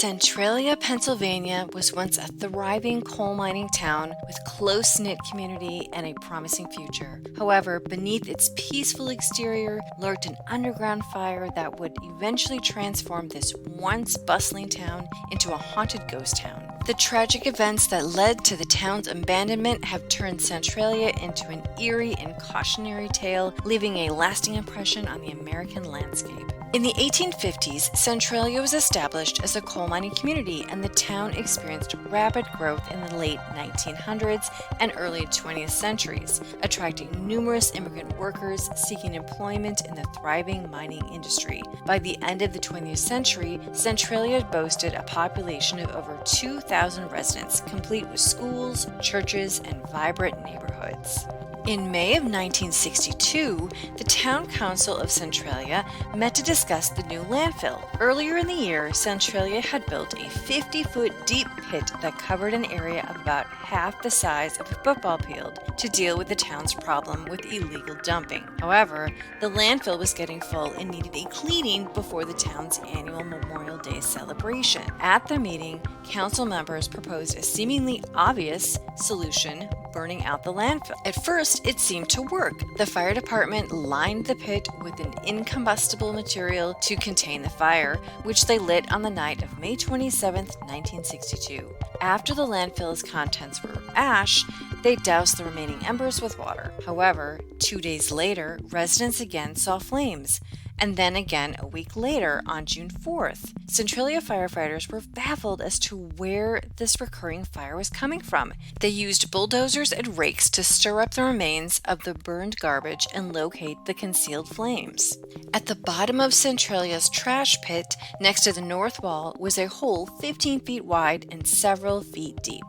Centralia, Pennsylvania was once a thriving coal mining town with close-knit community and a promising future. However, beneath its peaceful exterior lurked an underground fire that would eventually transform this once bustling town into a haunted ghost town. The tragic events that led to the town's abandonment have turned Centralia into an eerie and cautionary tale, leaving a lasting impression on the American landscape. In the 1850s, Centralia was established as a coal mining community, and the town experienced rapid growth in the late 1900s and early 20th centuries, attracting numerous immigrant workers seeking employment in the thriving mining industry. By the end of the 20th century, Centralia boasted a population of over 2,000 residents, complete with schools, churches, and vibrant neighborhoods. In May of 1962, the Town Council of Centralia met to discuss the new landfill. Earlier in the year, Centralia had built a 50-foot deep pit that covered an area of about half the size of a football field to deal with the town's problem with illegal dumping. However, the landfill was getting full and needed a cleaning before the town's annual Memorial Day celebration. At the meeting, council members proposed a seemingly obvious solution: burning out the landfill. At first, it seemed to work. The fire department lined the pit with an incombustible material to contain the fire, which they lit on the night of May 27, 1962. After the landfill's contents were ash, they doused the remaining embers with water. However, 2 days later, residents again saw flames. And then again a week later, on June 4th, Centralia firefighters were baffled as to where this recurring fire was coming from. They used bulldozers and rakes to stir up the remains of the burned garbage and locate the concealed flames. At the bottom of Centralia's trash pit, next to the north wall, was a hole 15 feet wide and several feet deep.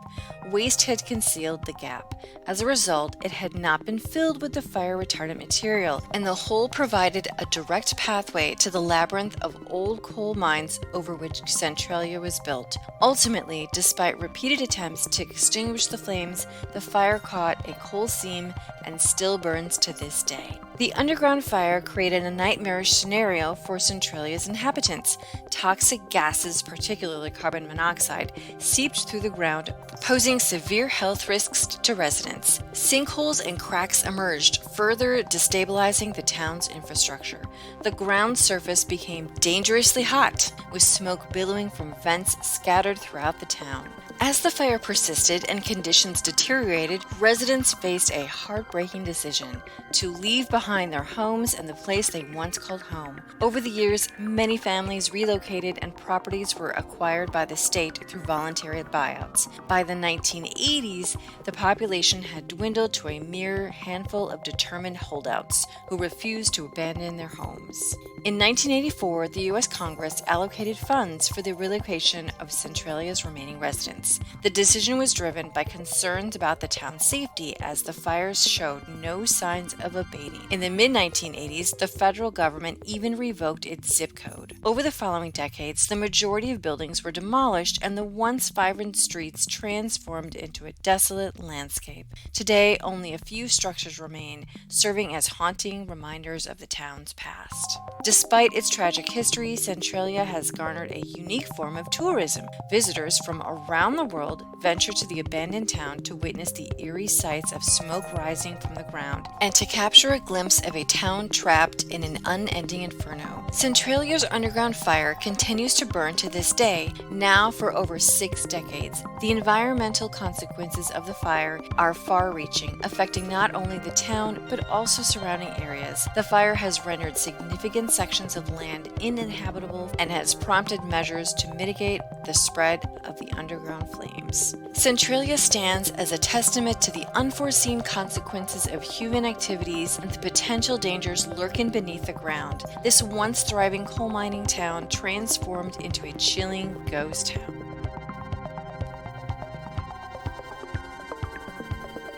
Waste had concealed the gap. As a result, it had not been filled with the fire retardant material, and the hole provided a direct pathway to the labyrinth of old coal mines over which Centralia was built. Ultimately, despite repeated attempts to extinguish the flames, the fire caught a coal seam and still burns to this day. The underground fire created a nightmarish scenario for Centralia's inhabitants. Toxic gases, particularly carbon monoxide, seeped through the ground, posing severe health risks to residents. Sinkholes and cracks emerged, further destabilizing the town's infrastructure. The ground surface became dangerously hot, with smoke billowing from vents scattered throughout the town. As the fire persisted and conditions deteriorated, residents faced a heartbreaking decision: to leave behind their homes and the place they once called home. Over the years, many families relocated and properties were acquired by the state through voluntary buyouts. By the 1980s, the population had dwindled to a mere handful of determined holdouts who refused to abandon their homes. In 1984, the U.S. Congress allocated funds for the relocation of Centralia's remaining residents. The decision was driven by concerns about the town's safety, as the fires showed no signs of abating. In the mid-1980s, the federal government even revoked its zip code. Over the following decades, the majority of buildings were demolished and the once vibrant streets transformed into a desolate landscape. Today, only a few structures remain, serving as haunting reminders of the town's past. Despite its tragic history, Centralia has garnered a unique form of tourism. Visitors from around the world venture to the abandoned town to witness the eerie sights of smoke rising from the ground and to capture a glimpse of a town trapped in an unending inferno. Centralia's underground fire continues to burn to this day, now for over 6 decades. The environmental consequences of the fire are far-reaching, affecting not only the town but also surrounding areas. The fire has rendered significant sections of land uninhabitable and has prompted measures to mitigate the spread of the underground flames. Centralia stands as a testament to the unforeseen consequences of human activities and the potential dangers lurking beneath the ground. This once thriving coal mining town transformed into a chilling ghost town.